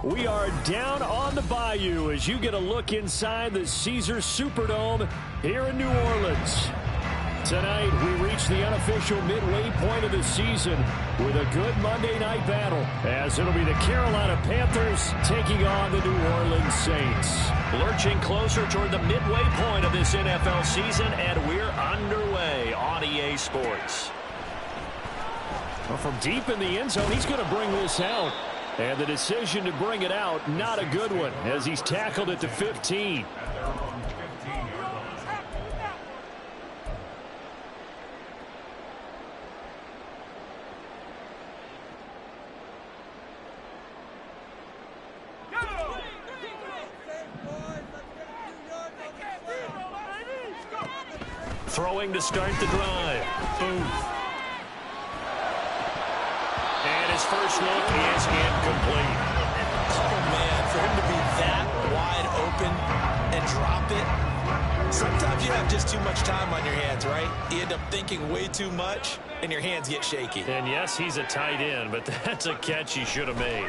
We are down on the bayou as you get a look inside the Caesars Superdome here in New Orleans. Tonight, we reach the unofficial midway point of the season with a good Monday night battle, as it'll be the Carolina Panthers taking on the New Orleans Saints. Lurching closer toward the midway point of this NFL season, and we're underway on EA Sports. Well, from deep in the end zone, he's going to bring this out. And the decision to bring it out, not a good one, as he's tackled at the 15. Throwing to start the drive. Booth. And his first look is incomplete. Oh, man, for him to be that wide open and drop it. Sometimes you have just too much time on your hands, right? You end up thinking way too much, and your hands get shaky. And yes, he's a tight end, but that's a catch he should have made.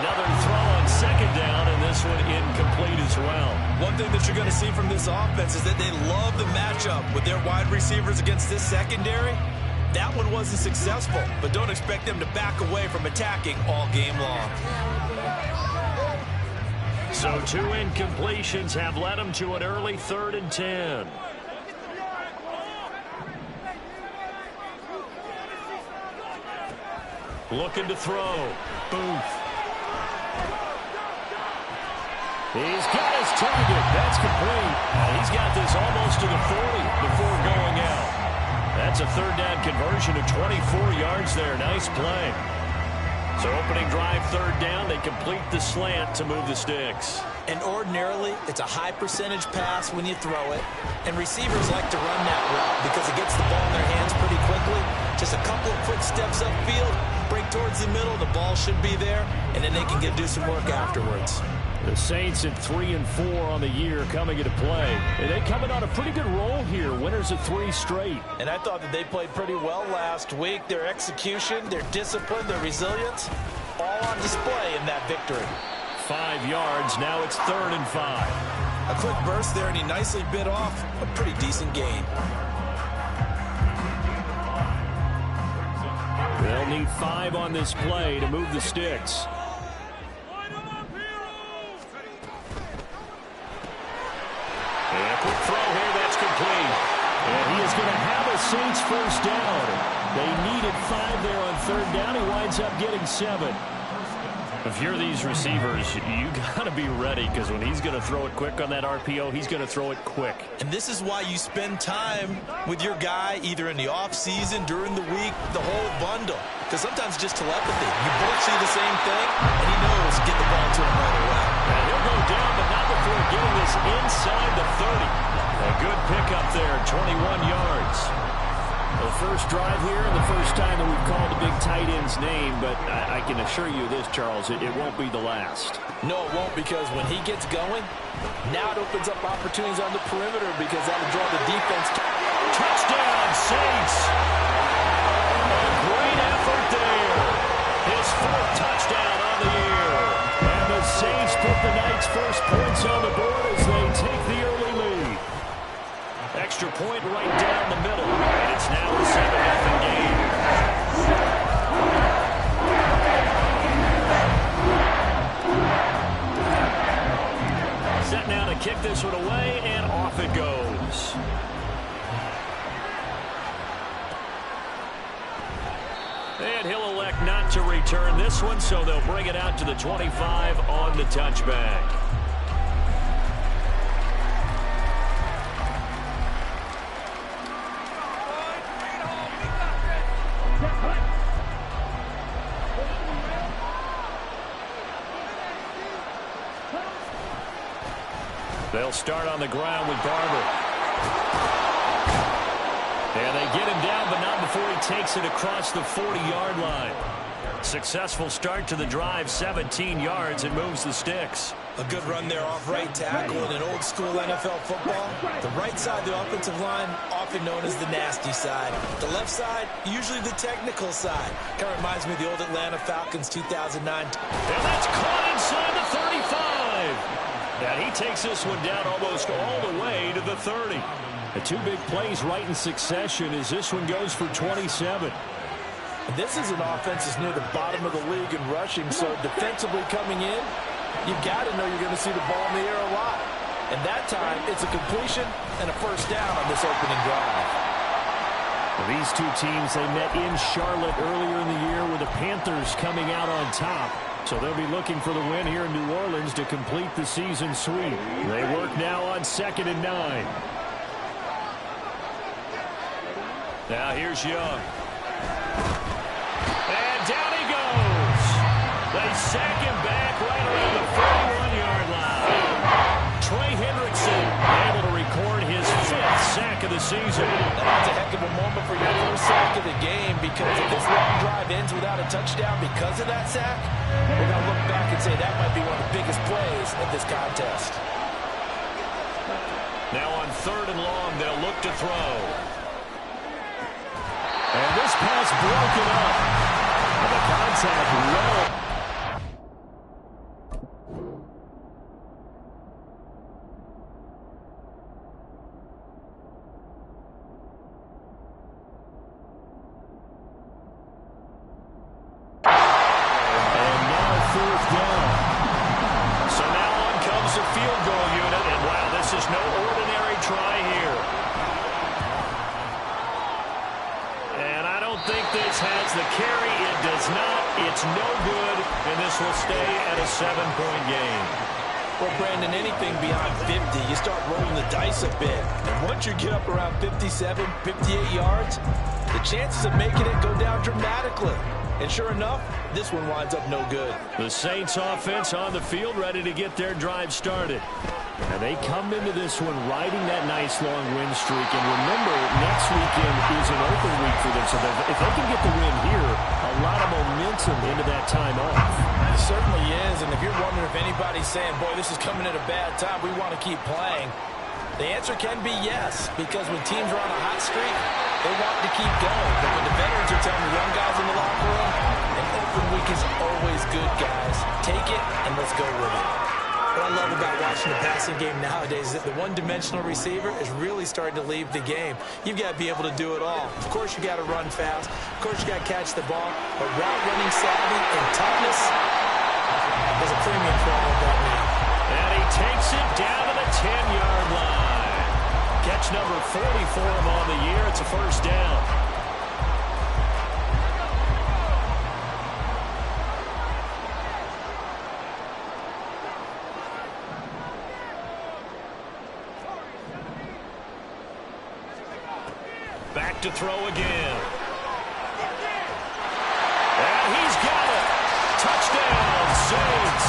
Another throw on second down, and this one incomplete as well. One thing that you're going to see from this offense is that they love the matchup with their wide receivers against this secondary. That one wasn't successful, but don't expect them to back away from attacking all game long. So 2 incompletions have led them to an early 3rd and 10. Looking to throw. Booth. He's got his target. That's complete. And he's got this almost to the 40 before going out. That's a 3rd down conversion of 24 yards there. Nice play. So opening drive, 3rd down. They complete the slant to move the sticks. And ordinarily, it's a high percentage pass when you throw it. And receivers like to run that route because it gets the ball in their hands pretty quickly. Just a couple of quick steps upfield, break towards the middle, the ball should be there, and then they can do some work afterwards. The Saints at 3-4 on the year coming into play. And they coming on a pretty good roll here. Winners of 3 straight. And I thought that they played pretty well last week. Their execution, their discipline, their resilience, all on display in that victory. 5 yards. Now it's 3rd and 5. A quick burst there, and he nicely bit off a pretty decent gain. They'll need 5 on this play to move the sticks. And a quick throw here, that's complete. And he is going to have a Saints first down. They needed 5 there on 3rd down. He winds up getting 7. If you're these receivers, you got to be ready, because when he's going to throw it quick on that RPO, he's going to throw it quick. And this is why you spend time with your guy either in the offseason, during the week, the whole bundle. Because sometimes it's just telepathy. You both see the same thing, and he knows get the ball to him right away. And he'll go down, but not before getting this inside the 30. A good pickup there, 21 yards. The first drive here and the first time that we've called the big tight end's name, but I can assure you this, Charles, it won't be the last. No, it won't, because when he gets going, now it opens up opportunities on the perimeter because that'll draw the defense. Touchdown, Saints! A great effort there. His 4th touchdown on the year. And the Saints put the Knights' first points on the board as they take the early lead. Extra point right down the middle. And it's now a 7-0 game. Set now to kick this one away, and off it goes. And he'll elect not to return this one, so they'll bring it out to the 25 on the touchback. They'll start on the ground with Barber. And they get him down, but not before he takes it across the 40-yard line. Successful start to the drive, 17 yards, and moves the sticks. A good run there off right tackle in an old school NFL football. The right side of the offensive line, often known as the nasty side. The left side, usually the technical side. Kind of reminds me of the old Atlanta Falcons 2009. And that's caught inside the 35. And he takes this one down almost all the way to the 30. The two big plays right in succession as this one goes for 27. And this is an offense that's near the bottom of the league in rushing, so defensively coming in, you've got to know you're going to see the ball in the air a lot. And that time, it's a completion and a first down on this opening drive. Well, these two teams, they met in Charlotte earlier in the year with the Panthers coming out on top. So they'll be looking for the win here in New Orleans to complete the season sweep. They work now on 2nd and 9. Now here's Young. And down he goes. They sack him back right around the 41-yard line. Trey Hendrickson able to record his 5th sack of the season. That's a heck of a moment for your first sack of the game, because if this long drive ends without a touchdown because of that sack, we're going to look back and say that might be one of the biggest plays of this contest. Now on 3rd and long, they'll look to throw. And this pass broken up. And the contact low. And now 4th down. So now on comes the field goal unit. And wow, this is no ordinary try here. I think this has the carry. It does not. It's no good, and this will stay at a 7-point game. Well, Brandon, anything beyond 50, you start rolling the dice a bit. And once you get up around 57, 58 yards, the chances of making it go down dramatically. And sure enough, this one winds up no good. The Saints offense on the field, ready to get their drive started. And they come into this one riding that nice long win streak. And remember, next weekend is an open week for them. So if they can get the win here, a lot of momentum into that time off. It certainly is. And if you're wondering if anybody's saying, boy, this is coming at a bad time, we want to keep playing, the answer can be yes. Because when teams are on a hot streak, they want to keep going. But when the veterans are telling the young guys in the locker room, an open week is always good, guys. Take it and let's go with it. What I love about watching the passing game nowadays is that the one-dimensional receiver is really starting to leave the game. You've got to be able to do it all. Of course, you got to run fast. Of course, you got to catch the ball. But route running savvy and toughness is a premium for all of that now. And he takes it down to the 10-yard line. Catch number 40 for him on the year. It's a first down. Back to throw again. And he's got it. Touchdown, Saints.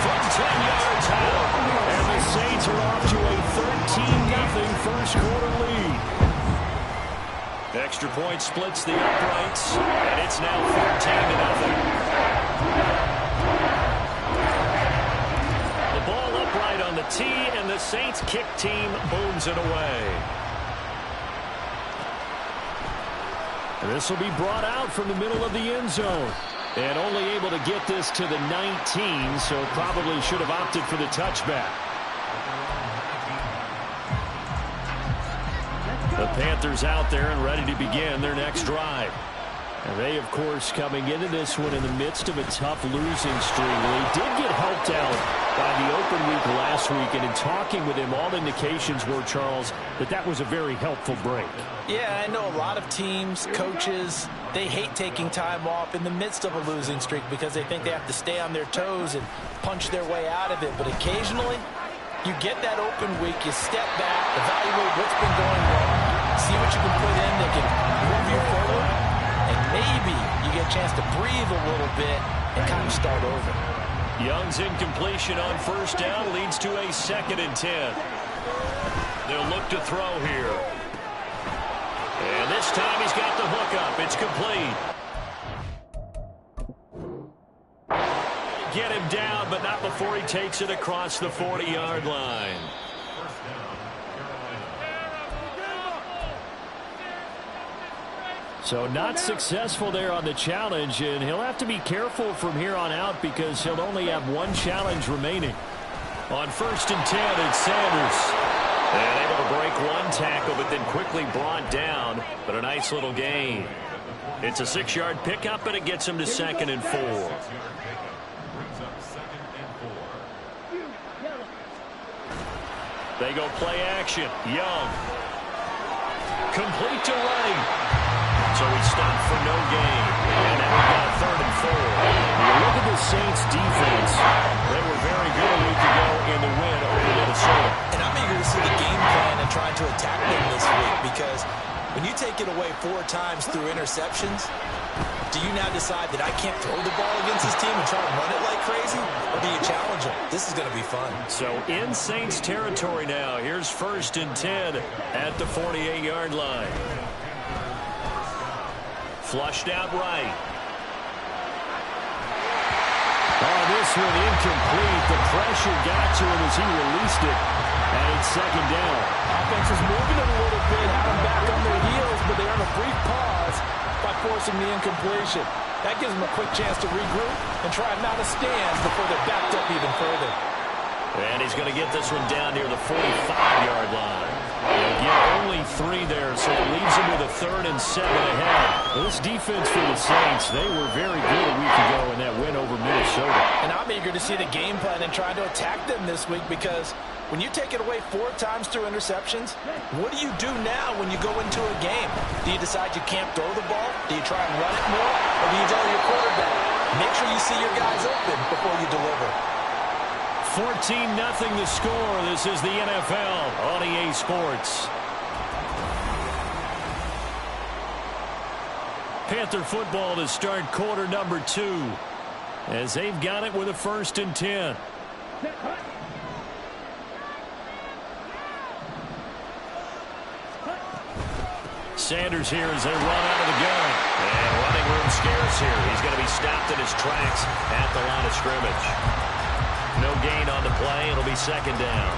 From 10 yards out. And the Saints are off to a 13-0 first quarter lead. Extra point splits the uprights, and it's now 13-0. The ball upright on the tee, and the Saints kick team booms it away. This will be brought out from the middle of the end zone. And only able to get this to the 19, so probably should have opted for the touchback. The Panthers out there and ready to begin their next drive. And they, of course, coming into this one in the midst of a tough losing streak. They did get helped out by the open week last week, and in talking with him, all indications were, Charles, that was a very helpful break. Yeah, I know a lot of teams, coaches, they hate taking time off in the midst of a losing streak because they think they have to stay on their toes and punch their way out of it. But occasionally, you get that open week, you step back, evaluate what's been going wrong, see what you can put in that can move you forward, and maybe you get a chance to breathe a little bit and kind of start over. Young's incompletion on first down leads to a 2nd and 10. They'll look to throw here. And this time he's got the hook up. It's complete. get him down, but not before he takes it across the 40-yard line. So not successful there on the challenge, and he'll have to be careful from here on out because he'll only have one challenge remaining. On 1st and 10, it's Sanders. And able to break one tackle, but then quickly brought down. But a nice little gain. It's a 6-yard pickup, and it gets him to 2nd and 4. They go play action. Young. Complete to Wright. So he stopped for no gain. And now we've got 3rd and 4. You look at the Saints defense. They were very good a week ago in the win over Minnesota. And I'm eager to see the game plan and trying to attack them this week because when you take it away 4 times through interceptions, do you now decide that I can't throw the ball against this team and try to run it like crazy? Or do you challenge them? This is going to be fun. So in Saints territory now. Here's 1st and 10 at the 48-yard line. Flushed out right. Oh, this one incomplete. The pressure got to him as he released it. And it's 2nd down. Offense is moving it a little bit, had them back on their heels, but they're on a brief pause by forcing the incompletion. That gives them a quick chance to regroup and try and mount a stand before they're backed up even further. And he's going to get this one down near the 45-yard line. They'll get only 3 there, so it leaves him with a 3rd and 7 ahead. Well, this defense for the Saints, they were very good a week ago in that win over Minnesota. And I'm eager to see the game plan and trying to attack them this week because when you take it away 4 times through interceptions, what do you do now when you go into a game? Do you decide you can't throw the ball? Do you try and run it more? Or do you tell your quarterback, make sure you see your guys open before you deliver? 14-0 the score. This is the NFL on EA Sports. Panther football to start quarter number 2 as they've got it with a 1st and 10. Sanders here as they run out of the gun. And running room scarce here. He's going to be stopped in his tracks at the line of scrimmage. No gain on the play. It'll be 2nd down.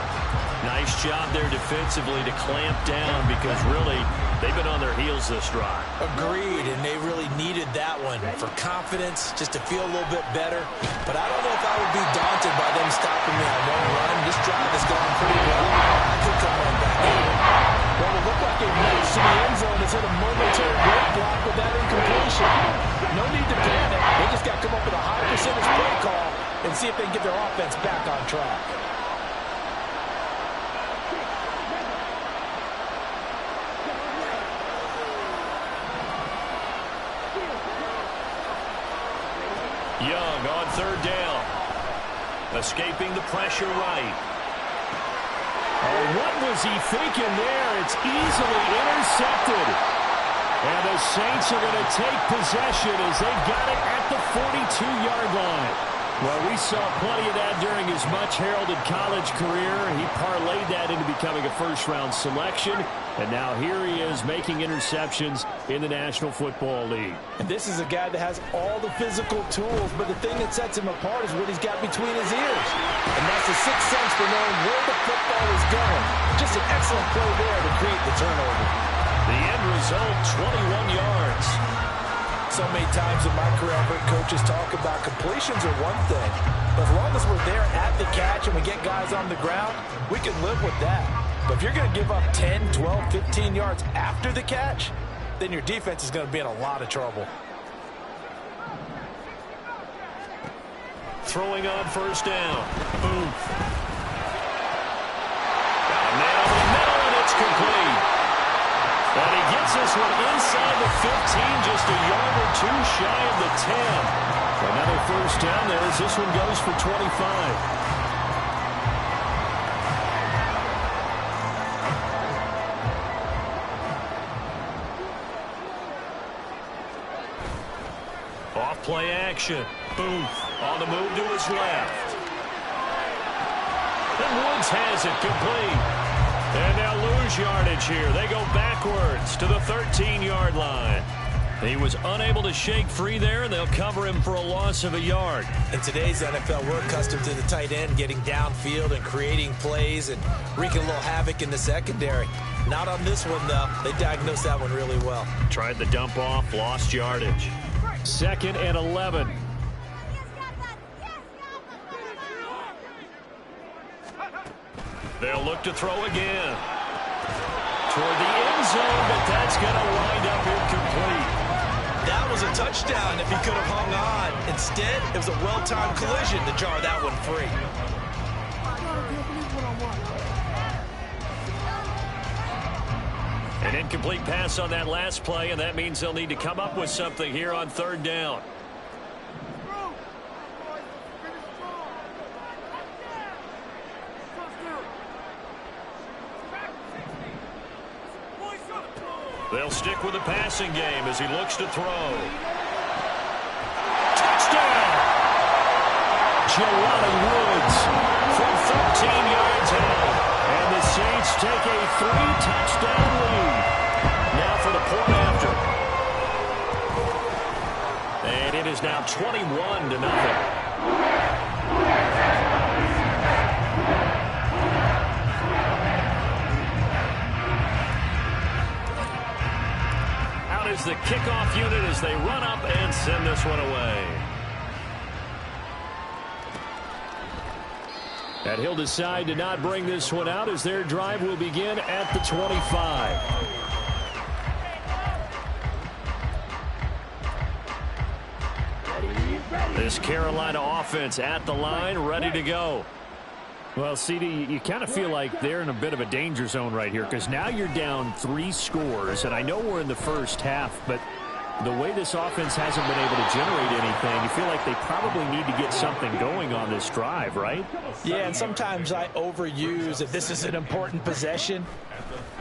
Nice job there defensively to clamp down because really they've been on their heels this drive. Agreed, and they really needed that one for confidence, just to feel a little bit better. But I don't know if I would be daunted by them stopping me on one run. This drive has gone pretty well. I could come on back in. Well, it looked like a match to the end zone has hit a momentary roadblock with that incompletion. No need to panic. They just got to come up with a high percentage play call and see if they can get their offense back on track. Young on 3rd down. Escaping the pressure right. Oh, what was he thinking there? It's easily intercepted. And the Saints are going to take possession as they've got it at the 42-yard line. Well, we saw plenty of that during his much-heralded college career. He parlayed that into becoming a first-round selection. And now here he is making interceptions in the National Football League. And this is a guy that has all the physical tools, but the thing that sets him apart is what he's got between his ears. And that's the sixth sense for knowing where the football is going. Just an excellent play there to create the turnover. The end result, 21 yards. So many times in my career, I've heard coaches talk about completions are one thing. But as long as we're there at the catch and we get guys on the ground, we can live with that. But if you're going to give up 10, 12, 15 yards after the catch, then your defense is going to be in a lot of trouble. Throwing on 1st down. Boom. Got a nail in the middle, and it's complete. And he gets this one inside the 15, just a yard or 2 shy of the 10. Another 1st down there as this one goes for 25. Off play action. Booth on the move to his left. And Woods has it complete. And they'll lose yardage here. They go backwards to the 13-yard line. He was unable to shake free there, and they'll cover him for a loss of a yard. In today's NFL, we're accustomed to the tight end getting downfield and creating plays and wreaking a little havoc in the secondary. Not on this one, though. They diagnosed that one really well. Tried the dump off, lost yardage. 2nd and 11. They'll look to throw again. Toward the end zone, but that's going to wind up incomplete. That was a touchdown if he could have hung on. Instead, it was a well-timed collision to jar that one free. An incomplete pass on that last play, and that means they'll need to come up with something here on 3rd down. They'll stick with the passing game as he looks to throw. Touchdown! Jelani Woods from 13 yards out. And the Saints take a 3-touchdown lead. Now for the point after. And it is now 21-0. Is the kickoff unit as they run up and send this one away. And he'll decide to not bring this one out as their drive will begin at the 25. This Carolina offense at the line, ready to go. Well, CD, you kind of feel like they're in a bit of a danger zone right here because now you're down 3 scores, and I know we're in the first half, but the way this offense hasn't been able to generate anything, you feel like they probably need to get something going on this drive, right? Yeah, and sometimes I overuse that this is an important possession,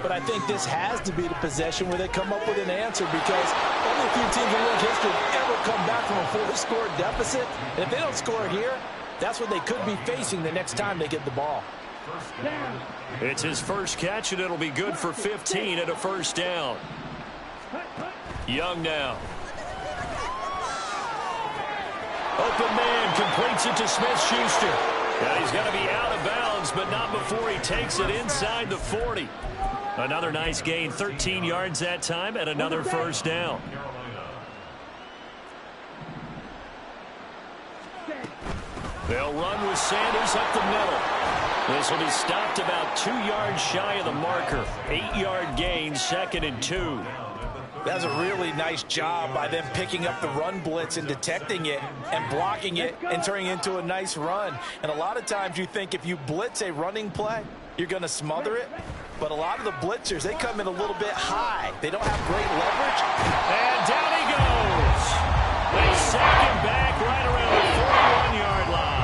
but I think this has to be the possession where they come up with an answer because only a few teams in league history ever come back from a 4-score deficit, and if they don't score here, that's what they could be facing the next time they get the ball. It's his first catch, and it'll be good for 15 at a 1st down. Young now. Open man completes it to Smith-Schuster. Now he's going to be out of bounds, but not before he takes it inside the 40. Another nice gain, 13 yards that time, and another 1st down. They'll run with Sanders up the middle. This will be stopped about 2 yards shy of the marker. 8-yard gain, 2nd and 2. That's a really nice job by them picking up the run blitz and detecting it and blocking it and turning it into a nice run. And a lot of times you think if you blitz a running play, you're going to smother it. But a lot of the blitzers, they come in a little bit high. They don't have great leverage. And down he goes. They sack him back right around the 41-yard line.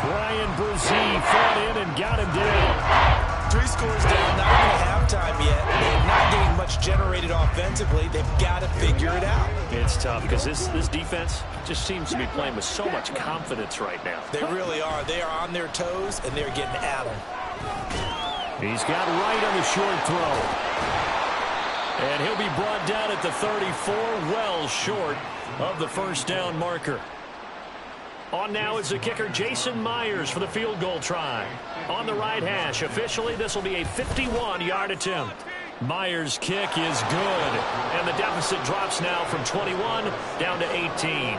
Ryan Brzee fought in and got him down. 3 scores down, not even halftime yet. They're not getting much generated offensively. They've got to figure it out. It's tough because this defense just seems to be playing with so much confidence right now. They really are. They are on their toes, and they're getting at them. He's got right on the short throw. And he'll be brought down at the 34, well short of the 1st down marker. On now is the kicker, Jason Myers, for the field goal try. On the right hash, officially, this will be a 51-yard attempt. Myers' kick is good, and the deficit drops now from 21 down to 18.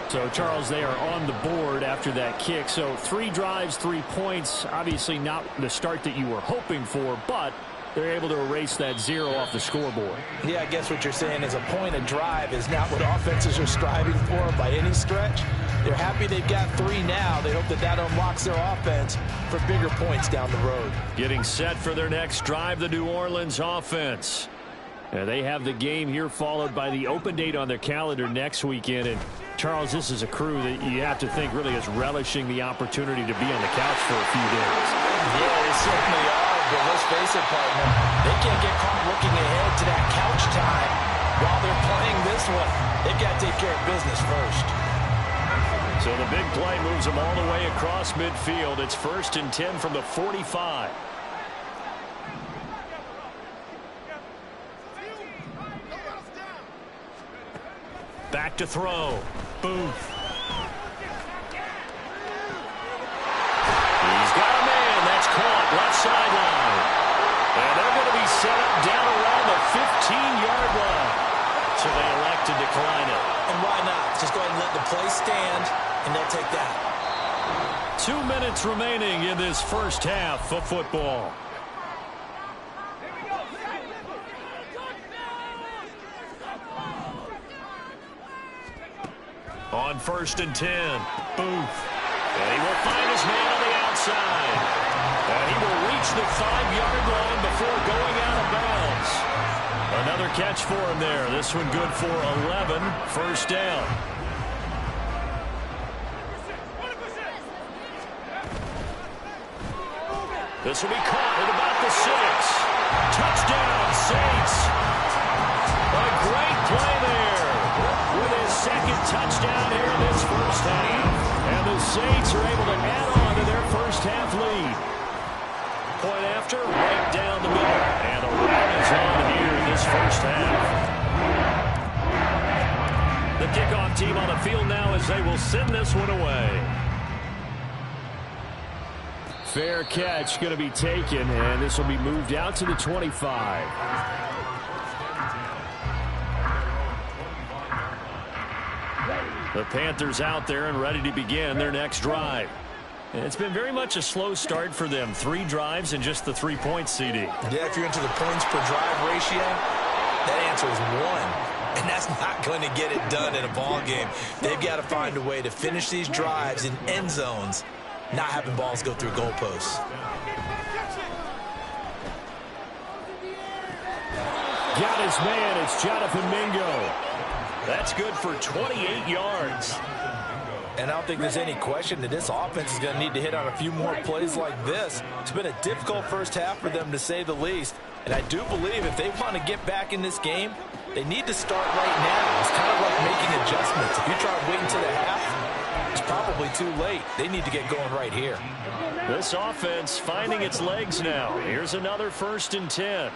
So, Charles, they are on the board after that kick. So, 3 drives, 3 points. Obviously not the start that you were hoping for, but they're able to erase that 0 off the scoreboard. Yeah, I guess what you're saying is a point of drive is not what offenses are striving for by any stretch. They're happy they've got 3 now. They hope that that unlocks their offense for bigger points down the road. Getting set for their next drive, the New Orleans offense. And they have the game here followed by the open date on their calendar next weekend. And, Charles, this is a crew that you have to think really is relishing the opportunity to be on the couch for a few days. Yeah, they certainly are. But let's face it, partner, they can't get caught looking ahead to that couch time while they're playing this one. They've got to take care of business first. So the big play moves them all the way across midfield. It's 1st and 10 from the 45. to throw. Booth. He's got a man. That's caught left sideline. And they're going to be set up down around the 15-yard line. So they elect to decline it. And why not? Just go ahead and let the play stand, and they'll take that. 2 minutes remaining in this first half of football. On 1st and 10, Booth. And he will find his man on the outside. And he will reach the 5-yard line before going out of bounds. Another catch for him there. This one good for 11. First down. This will be caught at about the 6. Touchdown, Saints. A great play there with his second touchdown here in this first half. And the Saints are able to add on to their first half lead. Point after, right down the middle. And a run is on here in this first half. The kickoff team on the field now as they will send this one away. Fair catch going to be taken, and this will be moved out to the 25. The Panthers out there and ready to begin their next drive. And it's been very much a slow start for them. 3 drives and just the 3 points, CD. Yeah, if you're into the points per drive ratio, that answer is 1. And that's not going to get it done in a ball game. They've got to find a way to finish these drives in end zones, not having balls go through goalposts. Got his man. It's Jonathan Mingo. That's good for 28 yards. And I don't think there's any question that this offense is going to need to hit on a few more plays like this. It's been a difficult first half for them, to say the least. And I do believe if they want to get back in this game, they need to start right now. It's kind of like making adjustments. If you try waiting to the half, it's probably too late. They need to get going right here. This offense finding its legs now. Here's another 1st and 10.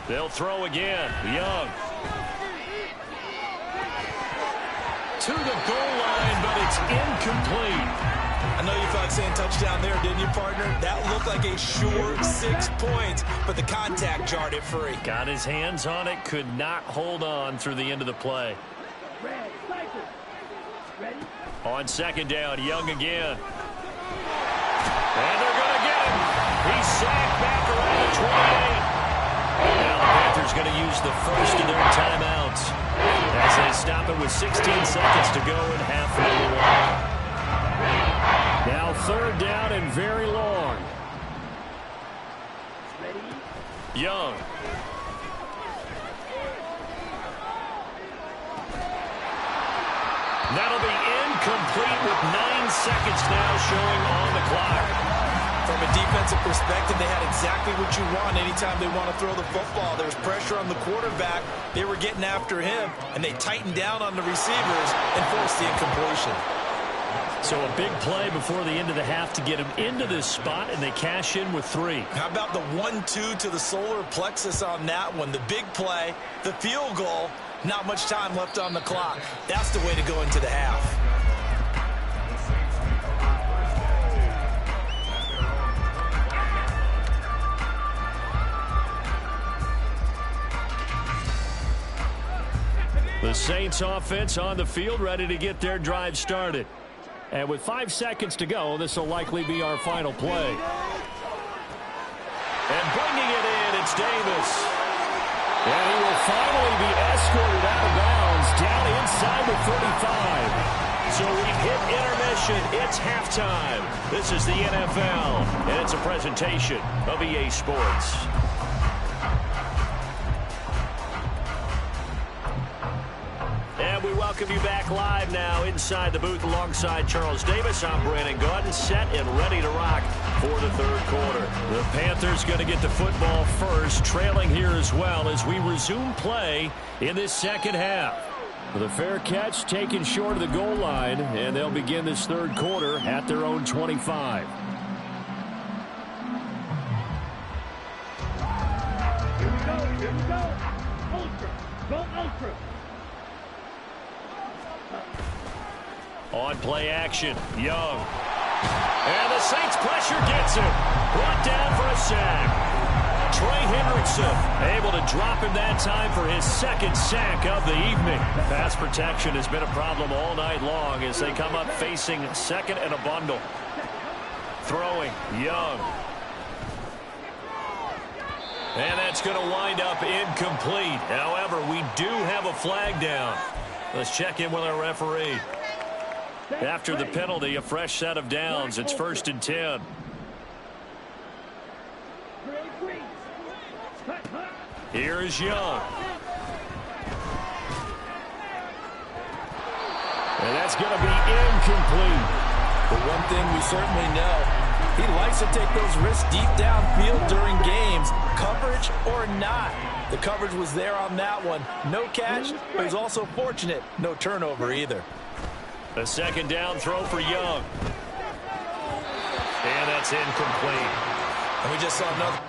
They'll throw again. Young. To the goal line, but it's incomplete. I know you felt like saying touchdown there, didn't you, partner? That looked like a sure 6 points, but the contact jarred it free. Got his hands on it, could not hold on through the end of the play. On 2nd down, Young again. And they're going to get him. He's sacked back around the 28. Now the Panthers going to use the first of their timeouts as they stop it with 16 seconds to go in half number 1. Now 3rd down and very long. Young. That'll be incomplete with 9 seconds now showing on the clock. From a defensive perspective, they had exactly what you want anytime they want to throw the football. There's pressure on the quarterback. They were getting after him, and they tightened down on the receivers and forced the incompletion. So a big play before the end of the half to get him into this spot, and they cash in with 3. How about the 1-2 to the solar plexus on that one? The big play, the field goal, not much time left on the clock. That's the way to go into the half. The Saints offense on the field ready to get their drive started. And with 5 seconds to go, this will likely be our final play. And bringing it in, it's Davis. And he will finally be escorted out of bounds down inside the 35. So we hit intermission. It's halftime. This is the NFL, and it's a presentation of EA Sports. And we welcome you back live now inside the booth alongside Charles Davis. I'm Brandon Gaudin, set and ready to rock for the 3rd quarter. The Panthers going to get the football first, trailing here as well as we resume play in this 2nd half. The fair catch taken short of the goal line, and they'll begin this 3rd quarter at their own 25. Here we go. On play action, Young. And the Saints pressure gets him. Brought down for a sack. Trey Hendrickson able to drop him that time for his second sack of the evening. Pass protection has been a problem all night long as they come up facing second and a bundle. Throwing, Young. And that's going to wind up incomplete. However, we do have a flag down. Let's check in with our referee. After the penalty, a fresh set of downs. It's 1st and 10. Here is Young. And that's going to be incomplete. But one thing we certainly know, he likes to take those risks deep downfield during games, coverage or not. The coverage was there on that one. No catch, but he's also fortunate. No turnover either. A second down throw for Young. And that's incomplete. And we just saw another.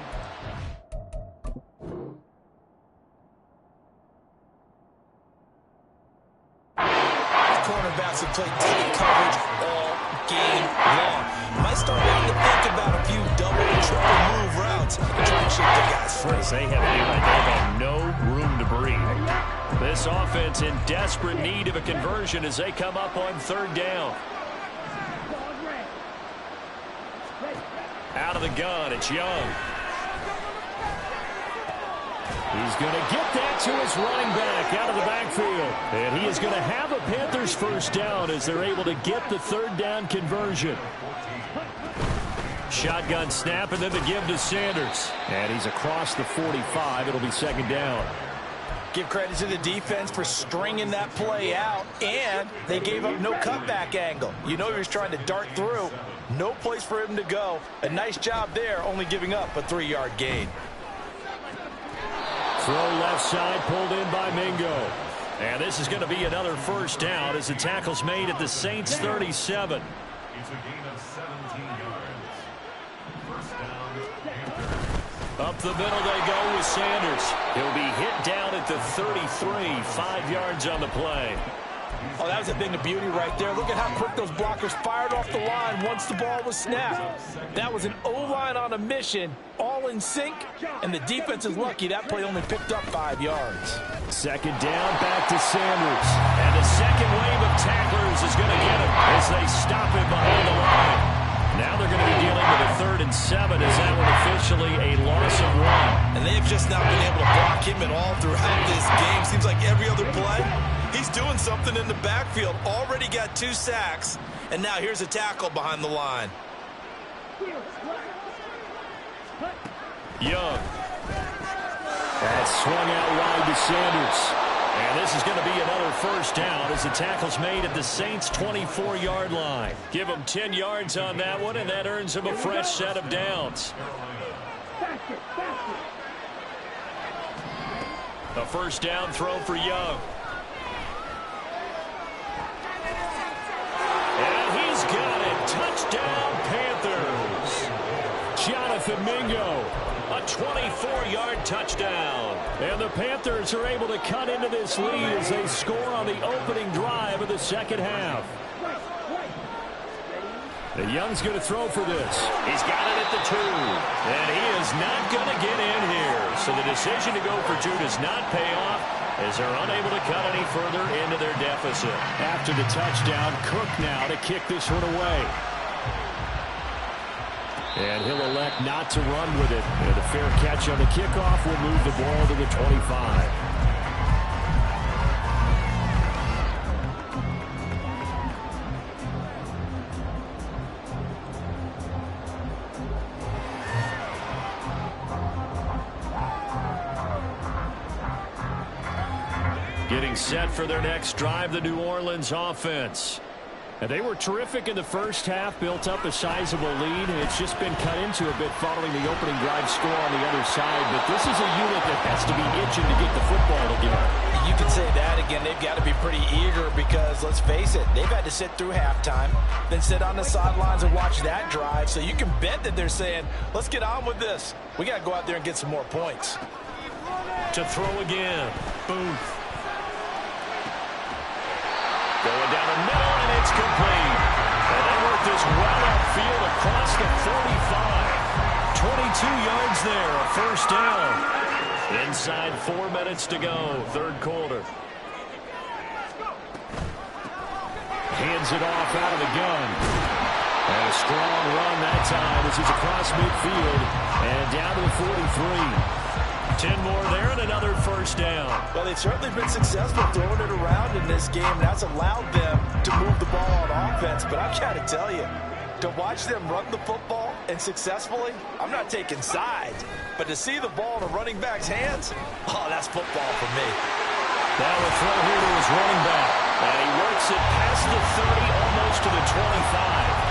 Cornerbacks have played tight coverage all game long. Might start having to think about a few double and triple move routes to try and shake the guys free. They have no room to breathe. This offense in desperate need of a conversion as they come up on 3rd down. Out of the gun, it's Young. He's going to get that to his running back out of the backfield. And he is going to have a Panthers first down as they're able to get the 3rd down conversion. Shotgun snap and then the give to Sanders. And he's across the 45. It'll be 2nd down. Give credit to the defense for stringing that play out, and they gave up no cutback angle. You know he was trying to dart through. No place for him to go. A nice job there, only giving up a 3-yard gain. Throw left side, pulled in by Mingo. And this is going to be another first down as the tackle's made at the Saints 37. It's a gain of 17 yards. First down, Panthers. Up the middle they go with Sanders. He'll be hit down at the 33, 5 yards on the play. Oh, that was a thing of beauty right there. Look at how quick those blockers fired off the line once the ball was snapped. That was an O-line on a mission, all in sync, and the defense is lucky that play only picked up 5 yards. Second down, back to Sanders. And the second wave of tacklers is going to get him as they stop him behind the line. Now they're going to be dealing with a 3rd and 7 as that one officially a loss of 1. And they've just not been able to block him at all throughout this game. Seems like every other play, he's doing something in the backfield. Already got 2 sacks, and now here's a tackle behind the line. Young. That's swung out wide to Sanders. And this is going to be another first down as the tackle's made at the Saints' 24-yard line. Give them 10 yards on that one, and that earns them a fresh set of downs. A first down throw for Young. And he's got it. Touchdown, Panthers. Jonathan Mingo. A 24-yard touchdown. And the Panthers are able to cut into this lead as they score on the opening drive of the second half. The Young's going to throw for this. He's got it at the 2. And he is not going to get in here. So the decision to go for 2 does not pay off as they're unable to cut any further into their deficit. After the touchdown, Cook now to kick this one away. And he'll elect not to run with it. And a fair catch on the kickoff will move the ball to the 25. Getting set for their next drive, the New Orleans offense. And they were terrific in the first half, built up a sizable lead. It's just been cut into a bit following the opening drive score on the other side. But this is a unit that has to be itching to get the football together. You can say that again. They've got to be pretty eager because, let's face it, they've had to sit through halftime, then sit on the sidelines and watch that drive. So you can bet that they're saying, let's get on with this. We got to go out there and get some more points. To throw again. Booth. Going down the middle, and it's complete. And they work this well upfield across the 45. 22 yards there, a first down. Inside 4 minutes to go, third quarter. Hands it off out of the gun. And a strong run that time as he's across midfield and down to the 43. 10 more there and another first down. Well, they've certainly been successful throwing it around in this game. That's allowed them to move the ball on offense. But I've got to tell you, to watch them run the football and successfully, I'm not taking sides. But to see the ball in a running back's hands, oh, that's football for me. Now a throw here to his running back. And he works it past the 30, almost to the 25.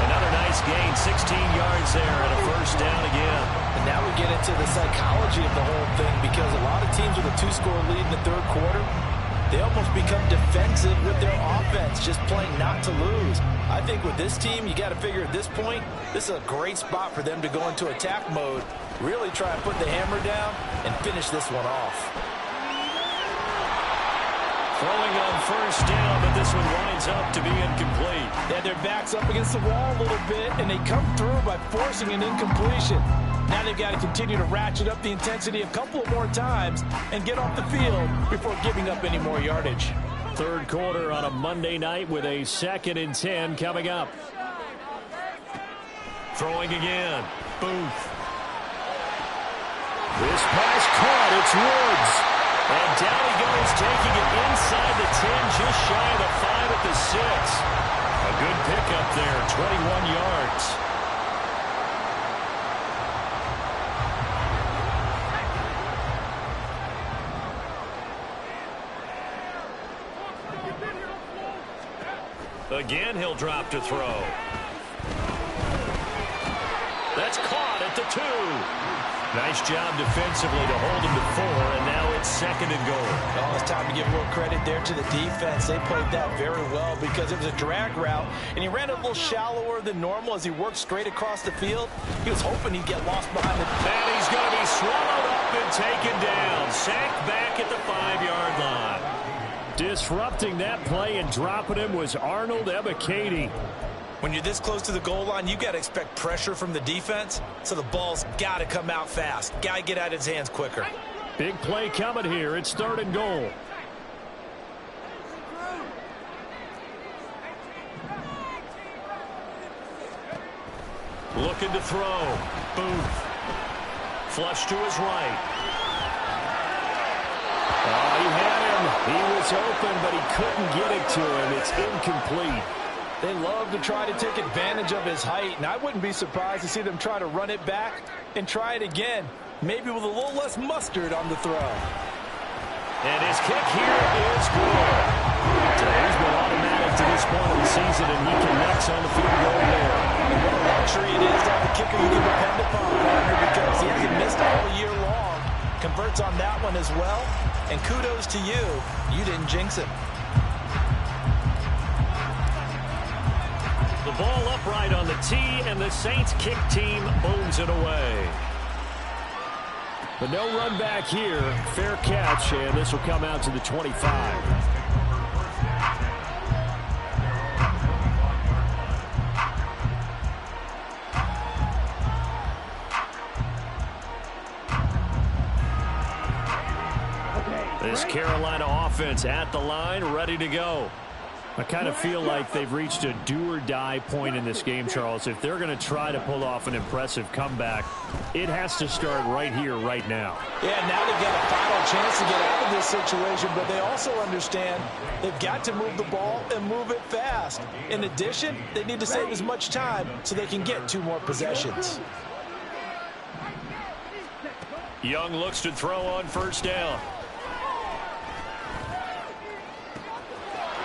Another nice gain, 16 yards there and a first down again. And now we get into the psychology of the whole thing, because a lot of teams with a 2-score lead in the third quarter, they almost become defensive with their offense, just playing not to lose. I think with this team, you got to figure at this point, this is a great spot for them to go into attack mode, really try and put the hammer down and finish this one off. Throwing on first down, but this one winds up to be incomplete. They had their backs up against the wall a little bit, and they come through by forcing an incompletion. Now they've got to continue to ratchet up the intensity a couple of more times and get off the field before giving up any more yardage. Third quarter on a Monday night with a 2nd and 10 coming up. Throwing again. Booth. This pass caught. It's Woods. And down he goes, taking it inside the 10, just shy of the 5 at the 6. A good pickup there, 21 yards. Again, he'll drop to throw. That's caught at the 2. Nice job defensively to hold him to 4, and now it's 2nd and goal. Oh, it's time to give a little credit there to the defense. They played that very well because it was a drag route, and he ran a little shallower than normal as he worked straight across the field. He was hoping he'd get lost behind the... And he's going to be swallowed up and taken down. Sacked back at the 5-yard line. Disrupting that play and dropping him was Arnold Ebiketie. When you're this close to the goal line, you've got to expect pressure from the defense, so the ball's got to come out fast. Got to get out of his hands quicker. Big play coming here. It's 3rd and goal. Looking to throw. Booth. Flush to his right. Oh, he had him. He was open, but he couldn't get it to him. It's incomplete. They love to try to take advantage of his height, and I wouldn't be surprised to see them try to run it back and try it again, maybe with a little less mustard on the throw. And his kick here is good. He's been automatic to this point of the season, and he connects on the field goal there. And what a luxury it is to have a kicker you can depend upon, partner, because he hasn't missed all year long. Converts on that one as well, and kudos to you. You didn't jinx him. The ball upright on the tee, and the Saints kick team booms it away. But no run back here. Fair catch, and this will come out to the 25. This Carolina offense at the line, ready to go. I kind of feel like they've reached a do-or-die point in this game, Charles. If they're going to try to pull off an impressive comeback, it has to start right here, right now. Yeah, now they've got a final chance to get out of this situation, but they also understand they've got to move the ball and move it fast. In addition, they need to save as much time so they can get 2 more possessions. Young looks to throw on first down.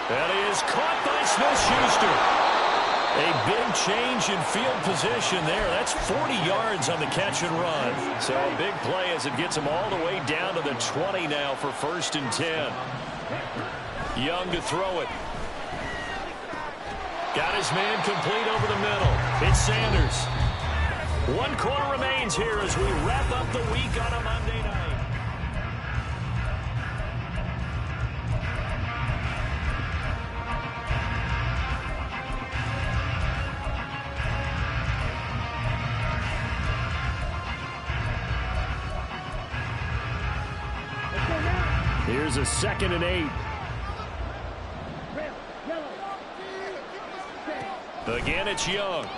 That is caught by Smith-Schuster. A big change in field position there. That's 40 yards on the catch and run. So a big play as it gets him all the way down to the 20 now for 1st and 10. Young to throw it. Got his man complete over the middle. It's Sanders. 1 quarter remains here as we wrap up the week on a Monday night. Here's a 2nd and 8. Again, it's Young. And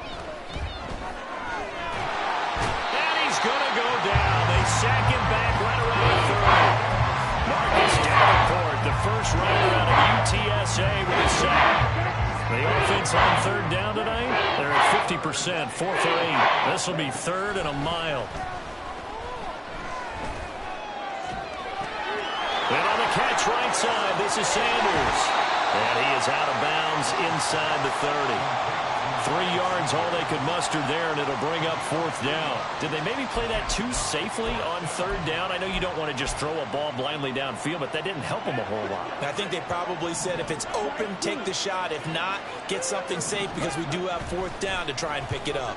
he's going to go down. They sack him back right around the 30. Marcus Davenport, the first rider out of UTSA with a sack. The offense on 3rd down tonight, they're at 50%, 4 for 8. This will be 3rd and a mile. And on the catch right side, this is Sanders. And he is out of bounds inside the 30. 3 yards, all they could muster there, and it'll bring up 4th down. Did they maybe play that too safely on 3rd down? I know you don't want to just throw a ball blindly downfield, but that didn't help them a whole lot. I think they probably said if it's open, take the shot. If not, get something safe because we do have 4th down to try and pick it up.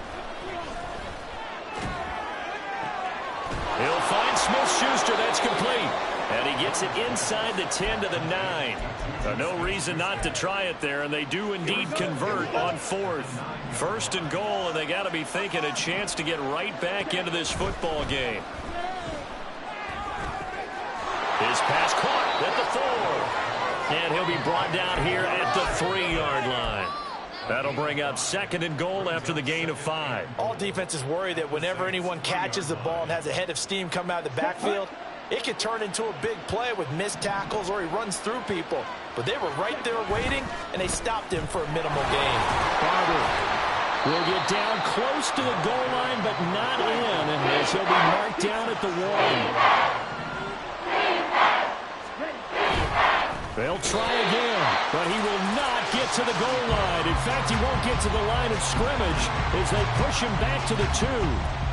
He'll find Smith-Schuster. That's complete. And he gets it inside the 10 to the 9. So no reason not to try it there, and they do indeed convert on 4th. 1st and goal, and they got to be thinking a chance to get right back into this football game. His pass caught at the 4. And he'll be brought down here at the 3-yard line. That'll bring up 2nd and goal after the gain of 5. All defenses worry that whenever anyone catches the ball and has a head of steam come out of the backfield, it could turn into a big play with missed tackles or he runs through people. But they were right there waiting, and they stopped him for a minimal gain. Barber will get down close to the goal line, but not in, and he'll be marked down at the 1. They'll try again, but he will not get to the goal line. In fact, he won't get to the line of scrimmage as they push him back to the 2.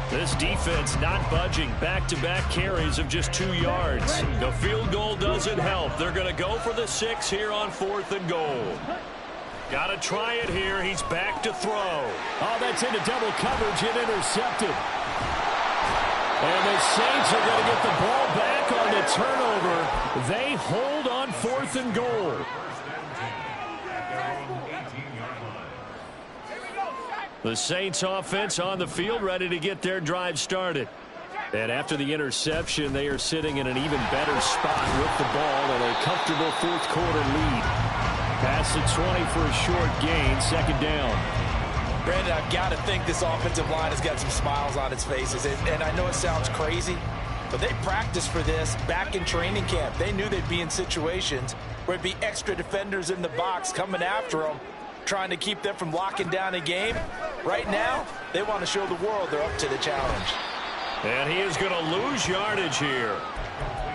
This defense not budging. Back-to-back carries of just 2 yards. The field goal doesn't help. They're going to go for the 6 here on 4th and goal. Got to try it here. He's back to throw. Oh, that's into double coverage and intercepted. And the Saints are going to get the ball back on the turnover. They hold on 4th and goal. The Saints offense on the field ready to get their drive started. And after the interception, they are sitting in an even better spot with the ball and a comfortable 4th quarter lead. Pass the 20 for a short gain, 2nd down. Brandon, I've got to think this offensive line has got some smiles on its faces. And I know it sounds crazy, but they practiced for this back in training camp. They knew they'd be in situations where it'd be extra defenders in the box coming after them, trying to keep them from locking down a game. Right now, they want to show the world they're up to the challenge. And he is going to lose yardage here.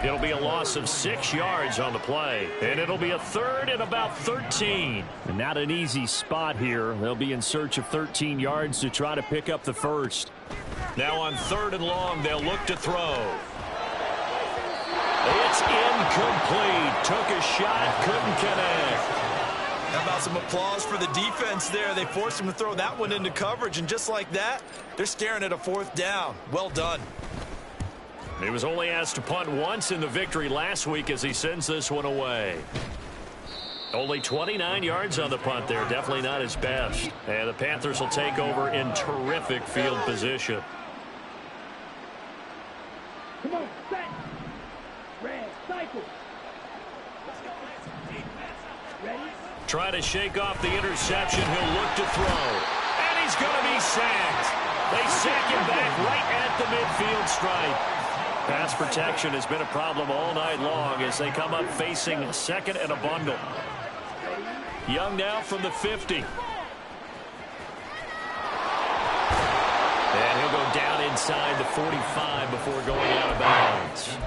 It'll be a loss of 6 yards on the play. And it'll be a 3rd and about 13. And not an easy spot here. They'll be in search of 13 yards to try to pick up the 1st. Now on 3rd and long, they'll look to throw. It's incomplete. Took a shot, couldn't connect. How about some applause for the defense there? They forced him to throw that one into coverage, and just like that, they're staring at a 4th down. Well done. He was only asked to punt once in the victory last week as he sends this one away. Only 29 yards on the punt there. Definitely not his best. And the Panthers will take over in terrific field position. Come on, set. Red, cycle. Ready? Try to shake off the interception. He'll look to throw. And he's going to be sacked. They sack him back right at the midfield stripe. Pass protection has been a problem all night long as they come up facing 2nd and a bundle. Young now from the 50. And he'll go down inside the 45 before going out of bounds.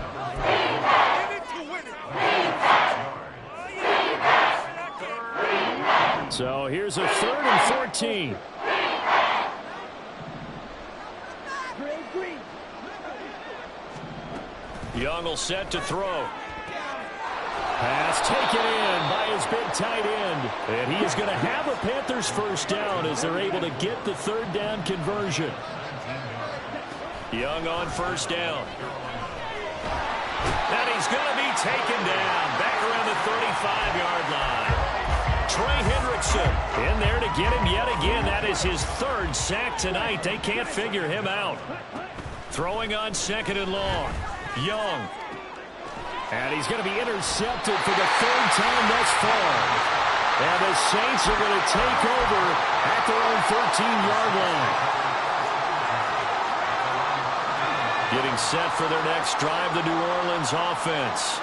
So here's a 3rd and 14. Young will set to throw. Pass taken in by his big tight end. And he is going to have a Panthers 1st down as they're able to get the 3rd down conversion. Young on 1st down. And he's going to be taken down back around the 35-yard line. Trey Hendrickson in there to get him yet again. That is his 3rd sack tonight. They can't figure him out. Throwing on 2nd and long. Young. And he's going to be intercepted for the third time thus far. And the Saints are going to take over at their own 13-yard line. Getting set for their next drive, the New Orleans offense.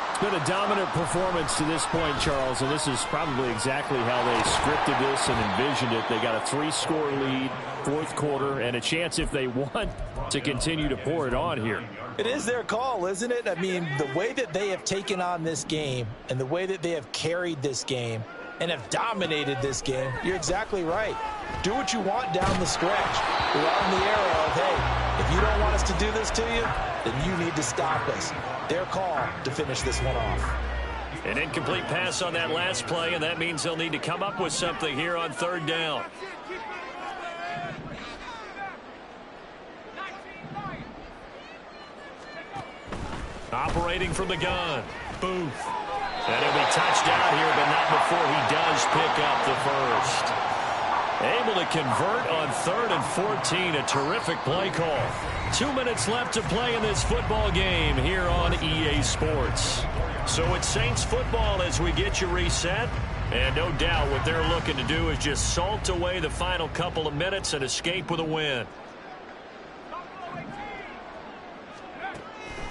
It's been a dominant performance to this point, Charles, and this is probably exactly how they scripted this and envisioned it. They got a 3-score lead, fourth quarter, and a chance, if they want, to continue to pour it on here. It is their call, isn't it? I mean, the way that they have taken on this game and the way that they have carried this game and have dominated this game, you're exactly right. Do what you want down the stretch. We're on the era of, hey, if you don't want us to do this to you, then you need to stop us. Their call to finish this one off. An incomplete pass on that last play, and that means they'll need to come up with something here on third down. Operating from the gun, Booth. And he'll be touched out here, but not before he does pick up the first. Able to convert on 3rd and 14. A terrific play call. 2 minutes left to play in this football game here on EA Sports. So it's Saints football as we get you reset. And no doubt what they're looking to do is just salt away the final couple of minutes and escape with a win.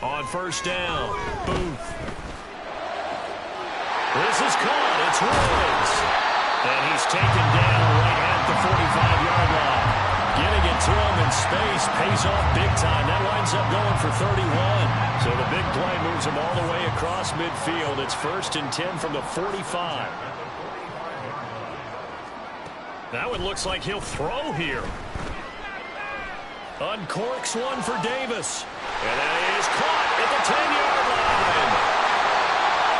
On first down, Booth. This is caught. It's Woods. And he's taken down right at the 45-yard line. Getting it to him in space pays off big time. That winds up going for 31. So the big play moves him all the way across midfield. It's 1st and 10 from the 45. That one looks like he'll throw here. Uncorks one for Davis. And that is caught at the 10-yard line.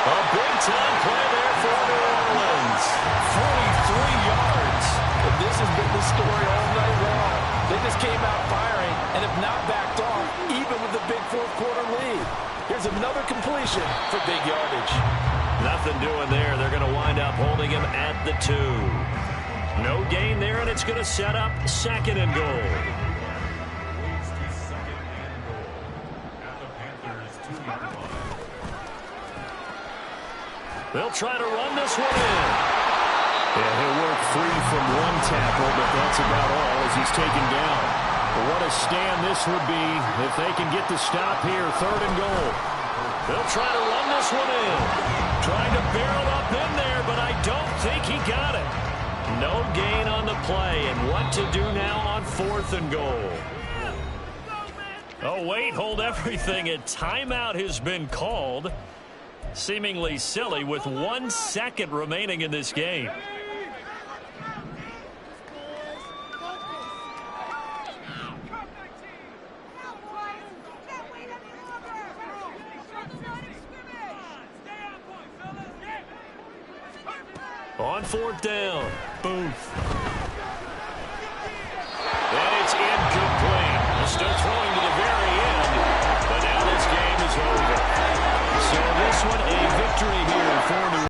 A big-time play there for New Orleans. 43 yards. And this has been the story all night long. They just came out firing and have not backed off, even with the big fourth-quarter lead. Here's another completion for big yardage. Nothing doing there. They're going to wind up holding him at the 2. No gain there, and it's going to set up 2nd and goal. They'll try to run this one in. Yeah, he'll work free from one tackle, but that's about all as he's taken down. But what a stand this would be if they can get the stop here, 3rd and goal. They'll try to run this one in. Trying to barrel up in there, but I don't think he got it. No gain on the play, and what to do now on 4th and goal. Oh, wait, hold everything. A timeout has been called. Seemingly silly with 1 second remaining in this game. On 4th down, Booth.